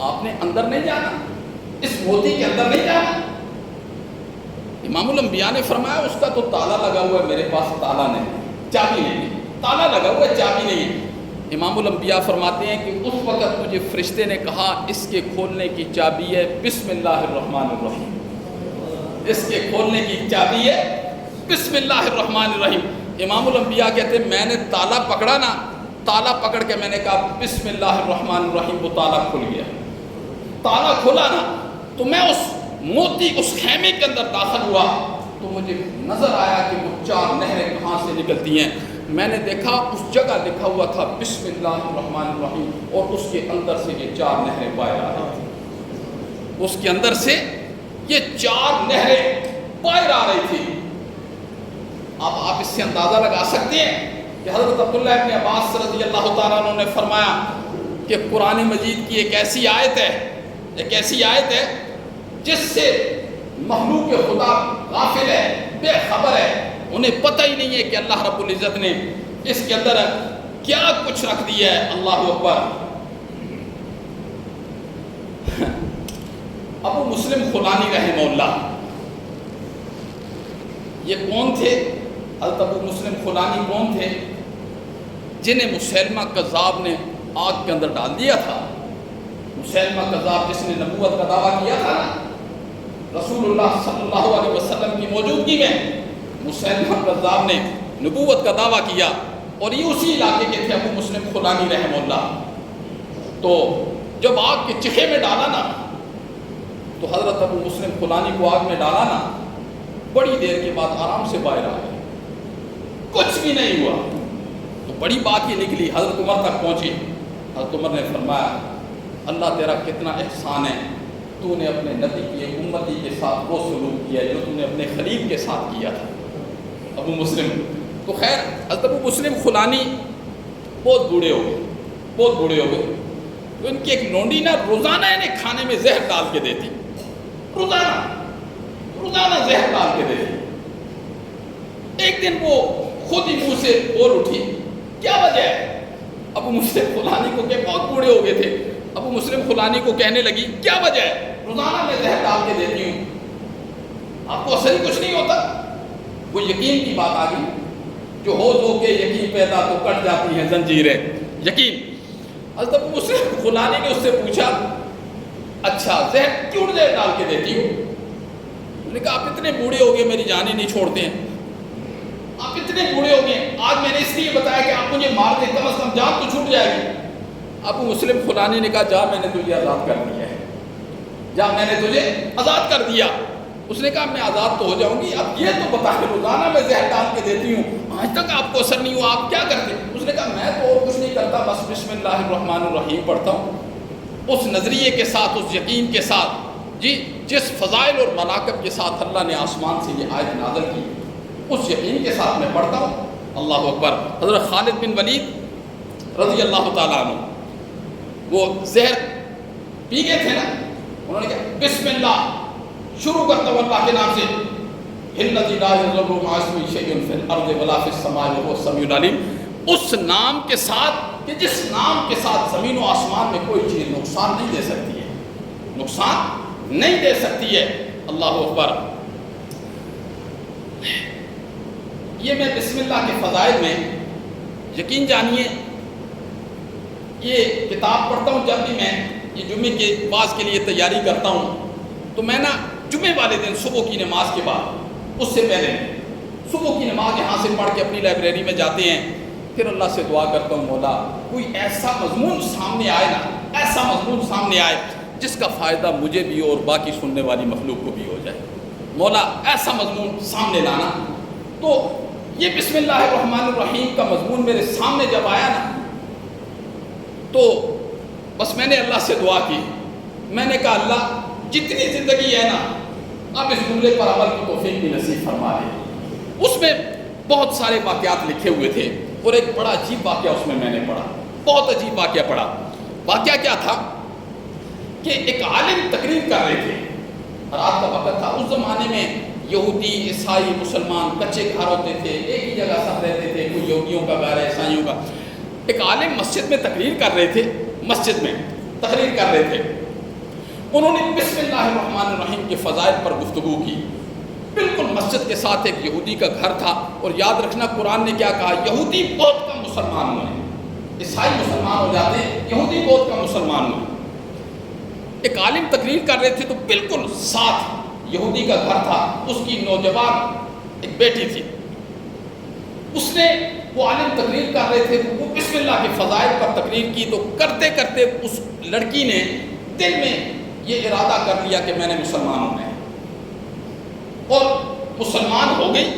آپ نے اندر نہیں جانا، اس موتی کے اندر نہیں جانا۔ امام الانبیاء نے فرمایا اس کا تو تالا لگا ہوا ہے، میرے پاس تالا نہیں، چابی نہیں، تالا لگا ہوا ہے چابی نہیں۔ امام الانبیاء فرماتے ہیں کہ اس وقت مجھے فرشتے نے کہا اس کے کھولنے کی چابی ہے بسم اللہ الرحمن الرحیم، اس کے کھولنے کی چابی ہے بسم اللہ الرحمن الرحیم۔ امام الانبیاء کہتے ہیں میں نے تالا پکڑا نا، تالا پکڑ کے میں نے کہا بسم اللہ الرحمن الرحیم، وہ تالا کھل گیا۔ تالا کھلا نا تو میں اس موتی اس خیمے کے اندر داخل ہوا تو مجھے نظر آیا کہ وہ 4 نہریں کہاں سے نکلتی ہیں۔ میں نے دیکھا اس جگہ لکھا ہوا تھا بسم اللہ الرحمن الرحیم اور اس کے اندر سے یہ 4 نہریں باہر آ رہی تھیں، اس کے اندر سے یہ 4 نہریں باہر آ رہی تھی۔ اب آپ اس سے اندازہ لگا سکتے ہیں کہ حضرت عبداللہ ابن عباس رضی اللہ تعالیٰ عنہ نے فرمایا کہ قرآن مجید کی ایک ایسی آیت ہے جس سے مخلوق خدا غافل ہے، بے خبر ہے، انہیں پتہ ہی نہیں ہے کہ اللہ رب العزت نے اس کے اندر کیا کچھ رکھ دیا ہے۔ اللہ اکبر۔ ابو مسلم خولانی رحمہ اللہ یہ کون تھے؟ حضرت ابو مسلم خولانی کون تھے؟ جنہیں مسیلمہ کذاب نے آگ کے اندر ڈال دیا تھا۔ مسیلمہ کذاب جس نے نبوت کا دعویٰ کیا تھا نا رسول اللہ صلی اللہ علیہ وسلم کی موجودگی میں، مسیلمہ کذاب نے نبوت کا دعویٰ کیا اور یہ اسی علاقے کے تھے ابو مسلم خولانی رحمہ اللہ۔ تو جب آگ کے چکھے میں ڈالا نا تو حضرت ابو مسلم خولانی کو آگ میں ڈالا نا، بڑی دیر کے بعد آرام سے باہر آ گئے، کچھ بھی نہیں ہوا۔ تو بڑی بات یہ نکلی، حضرت عمر تک پہنچی۔ حضرت عمر نے فرمایا اللہ تیرا کتنا احسان ہے تو نے اپنے نبی کی ایک امتی کے ساتھ وہ سلوک کیا جو تو نے اپنے خلیل کے ساتھ کیا تھا. ابو مسلم تو خیر حضرت ابو مسلم خولانی بہت بوڑھے ہو گئے. تو ان کی ایک لونڈی نا روزانہ انہیں کھانے میں زہر ڈال کے دیتی, روزانہ زہر ڈال کے دیتی. ایک دن وہ خود ہی منہ سے بول اٹھی, کیا وجہ ہے؟ ابو مسلم خولانی کو کہ بہت بوڑھے ہو گئے تھے, ابو مسلم خولانی کو کہنے لگی کیا وجہ ہے؟ روزانہ میں زہر ڈال کے دیتی ہوں, آپ کو اثر ہی کچھ نہیں ہوتا. وہ یقین کی بات آ گئی, جو ہو کے یقین پیدا تو کٹ جاتی ہیں زنجیریں یقین. حضرت ابو مسلم خولانی نے اس سے پوچھا اچھا زہر کیوں زہر ڈال کے دیتی ہوں؟ انہوں نے کہا آپ اتنے بوڑھے ہو گئے میری جان ہی نہیں چھوڑتے ہیں, آپ اتنے بوڑھے ہو گئے, آج میں نے اس لیے بتایا کہ آپ مجھے مار دیں, کم از کم جان تو چھوٹ جائے گی. ابو مسلم خولانی نے کہا جا میں نے تجھے آزاد کر دیا ہے, جا میں نے تجھے آزاد کر دیا. اس نے کہا میں آزاد تو ہو جاؤں گی, اب یہ تو بتا کہ روزانہ میں زہر ڈال کے دیتی ہوں, آج تک آپ کو اثر نہیں ہوا, آپ کیا کرتے؟ اس نے کہا میں تو اور کچھ نہیں کرتا, بس بسم اللہ الرحمن الرحیم پڑھتا ہوں. اس نظریے کے ساتھ, اس یقین کے ساتھ, جی جس فضائل اور مناقب کے ساتھ اللہ نے آسمان سے یہ آیت نازل کی, اس یقین کے ساتھ میں پڑھتا ہوں. اللہ اکبر. حضرت خالد بن ولید رضی اللہ تعالیٰ عنہ وہ زہر پی گئے تھے نا, انہوں نے کہا بسم اللہ شروع کرتا ہوں اللہ کے نام سے, الذی لا یضر مع اسمہ شیء فی الارض ولا فی السماء وهو السمیع العلیم. اس نام کے ساتھ کہ جس نام کے ساتھ زمین و آسمان میں کوئی چیز نقصان نہیں دے سکتی ہے, نقصان نہیں دے سکتی ہے. اللہ اکبر. یہ میں بسم اللہ کے فضائل میں یقین جانیے یہ کتاب پڑھتا ہوں, جب بھی میں یہ جمعے کے واعظ کے لیے تیاری کرتا ہوں تو میں نا جمعے والے دن صبح کی نماز کے بعد, اس سے پہلے صبح کی نماز یہاں سے پڑھ کے اپنی لائبریری میں جاتے ہیں, پھر اللہ سے دعا کرتا ہوں مولا کوئی ایسا مضمون سامنے آئے نا, ایسا مضمون سامنے آئے جس کا فائدہ مجھے بھی اور باقی سننے والی مخلوق کو بھی ہو جائے, مولا ایسا مضمون سامنے لانا. تو یہ بسم اللہ الرحمن الرحیم کا مضمون میرے سامنے جب آیا نا تو بس میں نے اللہ سے دعا کی, میں نے کہا اللہ جتنی زندگی ہے نا اب اس جملے پر عمل کی توفیق بھی نصیب فرما دے. اس میں بہت سارے واقعات لکھے ہوئے تھے اور ایک بڑا عجیب واقعہ اس میں نے پڑھا, بہت عجیب واقعہ پڑھا. واقعہ کیا تھا کہ ایک عالم تقریر کر رہے تھے, رات کا وقت تھا. اس زمانے میں یہودی عیسائی مسلمان کچے گھر ہوتے تھے, ایک ہی جگہ سب رہتے تھے, کوئی یہودیوں کا گھر ہے عیسائیوں کا. ایک عالم مسجد میں تقریر کر رہے تھے, مسجد میں تقریر کر رہے تھے. انہوں نے بسم اللہ الرحمن الرحیم کے فضائل پر گفتگو کی. بالکل مسجد کے ساتھ ایک یہودی کا گھر تھا, اور یاد رکھنا قرآن نے کیا کہا, یہودی بہت کم مسلمان ہوئے, عیسائی مسلمان ہو جاتے ہیں, یہودی بہت کم مسلمان ہوئے. ایک عالم تقریر کر رہے تھے تو بالکل ساتھ یہودی کا گھر تھا, اس کی نوجوان ایک بیٹی تھی. اس نے وہ عالم تقریر کر رہے تھے تو وہ بسم اللہ کے فضائل پر تقریر کی, تو کرتے کرتے اس لڑکی نے دل میں یہ ارادہ کر لیا کہ میں نے مسلمان ہونا ہے, اور مسلمان ہو گئی.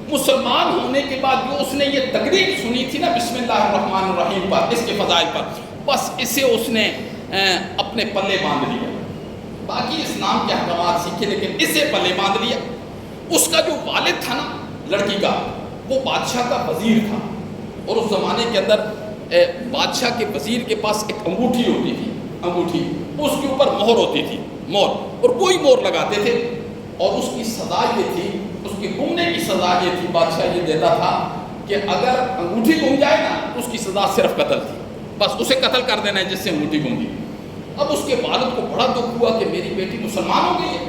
مسلمان ہونے کے بعد جو اس نے یہ تقریر سنی تھی نا بسم اللہ الرحمن الرحیم پر, اس کے فضائل پر, بس اسے اس نے اپنے پلے باندھ لیا. باقی اسلام کے احکامات سیکھے لیکن اسے پلے باندھ لیا. اس کا جو والد تھا نا لڑکی کا, وہ بادشاہ کا وزیر تھا, اور اس زمانے کے اندر بادشاہ کے وزیر کے پاس ایک انگوٹھی ہوتی تھی, انگوٹھی, اس کے اوپر مہر ہوتی تھی, مہر, اور وہی مہر لگاتے تھے. اور اس کی سزا یہ تھی, اس کے گمنے کی سزا یہ تھی, بادشاہ یہ دیتا تھا کہ اگر انگوٹھی گم جائے نا تو اس کی سزا صرف قتل تھی, بس اسے قتل کر دینا ہے جس سے انگوٹھی گم گئی. اب اس کے والد کو بڑا دکھ ہوا کہ میری بیٹی مسلمان ہو گئی ہے,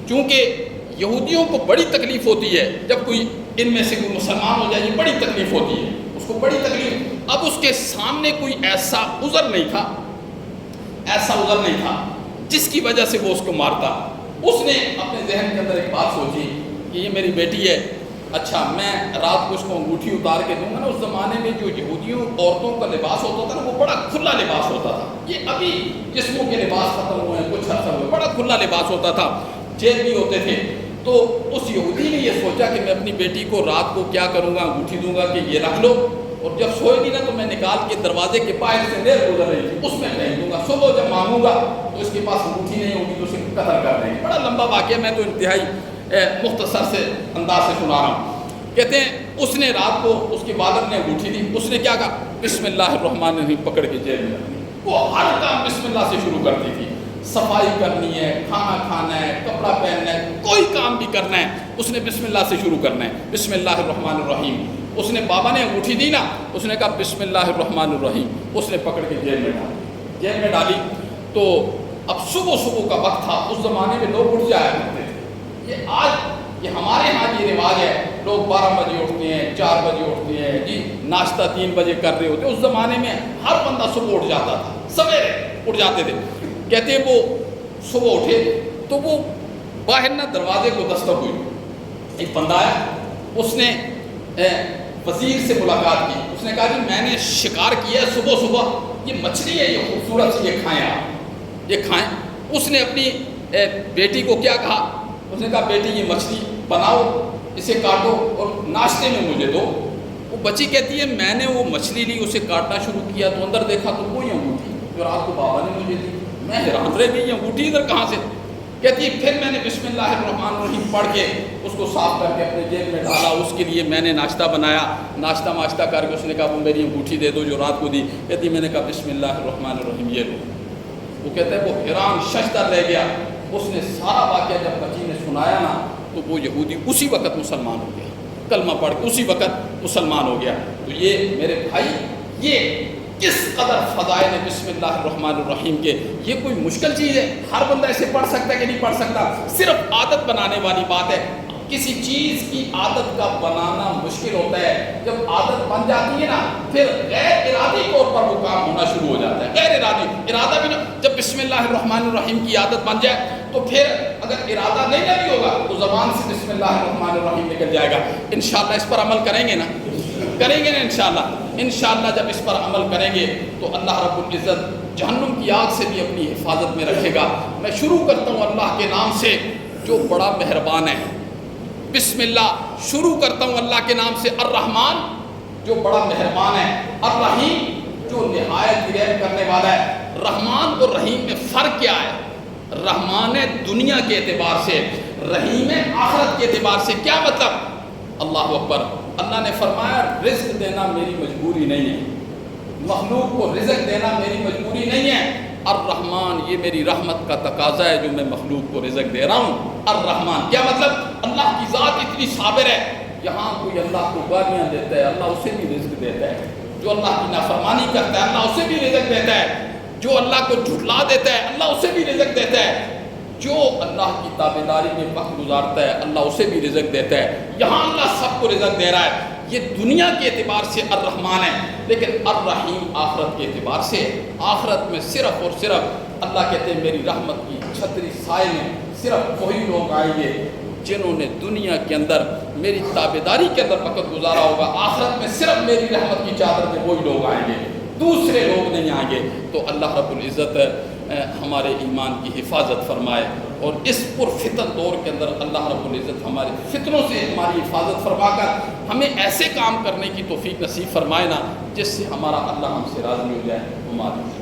کیونکہ یہودیوں کو بڑی تکلیف ہوتی ہے جب کوئی ان میں سے کوئی مسلمان ہو جائے, یہ بڑی تکلیف ہوتی ہے اس کو, بڑی تکلیف. اب اس کے سامنے کوئی ایسا عذر نہیں تھا, ایسا عذر نہیں تھا جس کی وجہ سے وہ اس کو مارتا. اس نے اپنے ذہن کے اندر ایک بات سوچی کہ یہ میری بیٹی ہے, اچھا میں رات کو اس کو انگوٹھی اتار کے دوں گا نا. اس زمانے میں جو یہودیوں عورتوں کا لباس ہوتا تھا نا وہ بڑا کھلا لباس ہوتا تھا, یہ ابھی جسموں کے لباس ختم ہوئے ہیں کچھ عرصہ ہوئے, بڑا کھلا لباس ہوتا تھا, جیل بھی ہوتے تھے. تو اس یہودی نے یہ سوچا کہ میں اپنی بیٹی کو رات کو کیا کروں گا, انگوٹھی دوں گا کہ یہ رکھ لو, اور جب سوئے گی نا تو میں نکال کے دروازے کے باہر سے ریل گزر رہی تھی اس میں پھینک دوں گا، صبح جب مانگوں گا تو اس کے پاس انگوٹھی نہیں ہوگی تو اسے قتل کر دیں گے۔ بڑا لمبا واقعہ، میں تو انتہائی مختصر سے انداز سے سنا رہا ہوں۔ کہتے ہیں اس نے رات کو اس کے والد نے انگوٹھی دی، اس نے کیا کہا، بسم اللہ الرحمن الرحیم پکڑ کے جیل میں رکھ دی۔ وہ ہر کام بسم اللہ سے شروع کرتی تھی، صفائی کرنی ہے، کھانا کھانا ہے، کپڑا پہننا ہے، کوئی کام بھی کرنا ہے اس نے بسم اللہ سے شروع کرنا ہے، بسم اللہ الرحمن الرحیم۔ اس نے بابا نے انگوٹھی دی نا، اس نے کہا بسم اللہ الرحمن الرحیم، اس نے پکڑ کے جیل میں ڈالی، جیل میں ڈالی۔ تو اب صبح کا وقت تھا، اس زمانے میں لوگ اٹھ جایا کرتے تھے، یہ ہمارے ہاں یہ رواج ہے، لوگ 12 بجے اٹھتے ہیں، 4 بجے اٹھتے ہیں، جی ناشتہ 3 بجے کر رہے ہوتے۔ اس زمانے میں ہر بندہ صبح اٹھ جاتا تھا، سویرے اٹھ جاتے تھے۔ کہتے ہیں وہ صبح اٹھے تو وہ باہر نہ دروازے کو دستک ہوئی، ایک بندہ آیا، اس نے وزیر سے ملاقات کی، اس نے کہا جی میں نے شکار کیا ہے صبح، یہ مچھلی ہے، یہ خوبصورت سی، یہ کھائیں آپ، یہ کھائیں۔ اس نے اپنی بیٹی کو کیا کہا، اس نے کہا بیٹی یہ مچھلی بناؤ، اسے کاٹو اور ناشتے میں مجھے دو۔ وہ بچی کہتی ہے میں نے وہ مچھلی لی، اسے کاٹنا شروع کیا تو اندر دیکھا تو کوئی انگوٹھی جو رات کو بابا نے مجھے دی، میں حیران رہ گئی، انگوٹھی ادھر کہاں سے؟ کہتی ہے پھر میں نے بسم اللہ الرحمن الرحیم پڑھ کے اس کو صاف کر کے اپنے جیب میں ڈالا، اس کے لیے میں نے ناشتہ بنایا، ناشتہ کر کے اس نے کہا وہ میری انگوٹھی دے دو جو رات کو دی۔ کہتی میں نے کہا بسم اللہ الرحمن الرحیم یہ لو۔ وہ کہتا ہے وہ حیران ششدر رہ گیا۔ اس نے سارا واقعہ جب بچی نے سنایا نا تو وہ یہودی اسی وقت مسلمان ہو گیا، کلمہ پڑھ کے اسی وقت مسلمان ہو گیا۔ تو یہ میرے بھائی، یہ کس قدر فضائل ہے بسم اللہ الرحمن الرحیم کے، یہ کوئی مشکل چیز ہے؟ ہر بندہ اسے پڑھ سکتا ہے کہ نہیں پڑھ سکتا؟ صرف عادت بنانے والی بات ہے۔ کسی چیز کی عادت کا بنانا مشکل ہوتا ہے، جب عادت بن جاتی ہے نا پھر غیر ارادی طور پر وہ کام ہونا شروع ہو جاتا ہے، غیر ارادی، ارادہ بھی نہ، جب بسم اللہ الرحمن الرحیم کی عادت بن جائے تو پھر اگر ارادہ نہیں بھی ہوگا تو زبان سے بسم اللہ الرحمن الرحیم نکل جائے گا۔ انشاءاللہ اس پر عمل کریں گے نا انشاءاللہ جب اس پر عمل کریں گے تو اللہ رب العزت جہنم کی آگ سے بھی اپنی حفاظت میں رکھے گا۔ میں شروع کرتا ہوں اللہ کے نام سے جو بڑا مہربان ہے، بسم اللہ شروع کرتا ہوں اللہ کے نام سے، الرحمن جو بڑا مہربان ہے، الرحیم جو نہایت رحم کرنے والا ہے۔ رحمان اور رحیم میں فرق کیا ہے؟ رحمان ہے دنیا کے اعتبار سے، رحیم ہے آخرت کے اعتبار سے۔ کیا مطلب؟ اللہ اکبر، اللہ نے فرمایا رزق دینا میری مجبوری نہیں ہے، مخلوق کو رزق دینا میری مجبوری نہیں ہے۔ الرحمن یہ میری رحمت کا تقاضا ہے جو میں مخلوق کو رزق دے رہا ہوں۔ الرحمن کیا مطلب؟ اللہ کی ذات اتنی صابر ہے، یہاں کوئی اللہ کو گالیاں دیتا ہے اللہ اسے بھی رزق دیتا ہے، جو اللہ کی نافرمانی کرتا ہے اللہ اسے بھی رزق دیتا ہے، جو اللہ کو جھٹلا دیتا ہے اللہ اسے بھی رزق دیتا ہے، جو اللہ کی تابعداری میں وقت گزارتا ہے اللہ اسے بھی رزق دیتا ہے۔ یہاں اللہ سب کو رزق دے رہا ہے۔ یہ دنیا کے اعتبار سے الرحمن ہے، لیکن الرحیم آخرت کے اعتبار سے، آخرت میں صرف اور صرف اللہ کہتے ہیں میری رحمت کی چھتری سائے میں صرف وہی لوگ آئیں گے جنہوں نے دنیا کے اندر میری تابعداری کے اندر وقت گزارا ہوگا۔ آخرت میں صرف میری رحمت کی چادر میں وہی لوگ آئیں گے، دوسرے لوگ نہیں آئیں گے۔ تو اللہ رب العزت ہمارے ایمان کی حفاظت فرمائے، اور اس پرفتن دور کے اندر اللہ رب العزت ہمارے فتنوں سے ہماری حفاظت فرما کر ہمیں ایسے کام کرنے کی توفیق نصیب فرمائے نا جس سے ہمارا اللہ ہم سے راضی ہو جائے۔ ہمارے